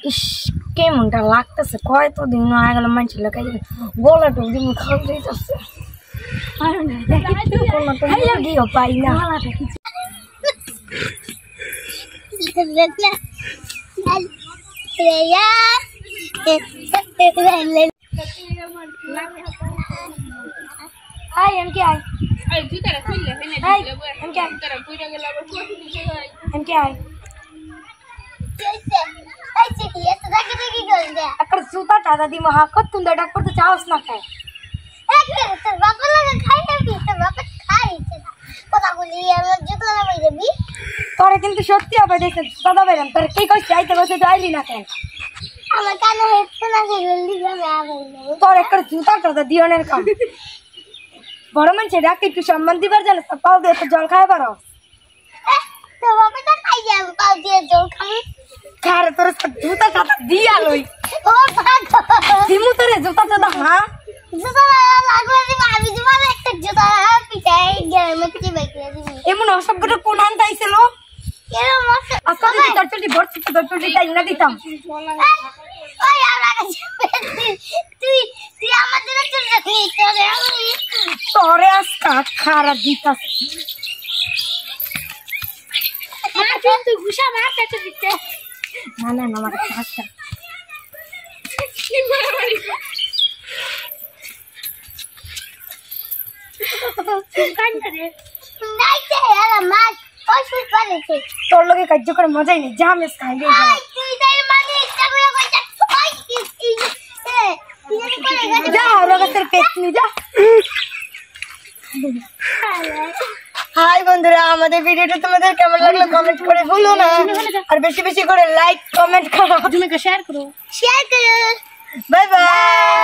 ইস কেমনটা লাগতেছে কয়দিন হয়ে গেল মানুষের লোক বলা তো দিন খাওয়া যাইতেছে পাই না అక్కడ చూతాట అది మా హక్కొత్తుందా డక్కొత్త చావస్తున్నా కాయ তোরে কিন্তু সত্যি হবে দেখে দাদা বেরাম তোর কি কইছিস আইতে বসে আইলি না কেন আমার কানে হেডফোন আছে জলদি যাবে তোর একটা জুতাটা দিওনের কাম বড় মানুষের রাখতে একটু সম্মান দিবার জানো পাও দিয়ে জল খাই পারো তো বাবা তো খাই যাবো পাও দিয়ে জল খাই কারে তোর জুতাটা দিয়া লই ও দিমু তোরে জুতাটা হ্যাঁ জুতা লাগবে দিবা আমি দিবা একটা জুতা পিটাই গেমে কি বাইকরে দিবি এমন অসভ্যটা কোন আনতে আইছিল কেন মস্ত আজকে তুই চটচটি ভর্তি চটচটি তাই না দিতাম ওই আমরা তুই তুই আমাদের চলে তোরে আজকা খারা দিতাস মা তুই ঘুষা মারতে তো দিতে না না না মারতে হাসা তোর লোকে কার্য করে মজাই নেই যা মেস খাই হাই বন্ধুরা আমাদের ভিডিওটা তোমাদের কেমন লাগলো কমেন্ট করে বলো না আর বেশি বেশি করে লাইক কমেন্ট করো শেয়ার করো বাই বাই।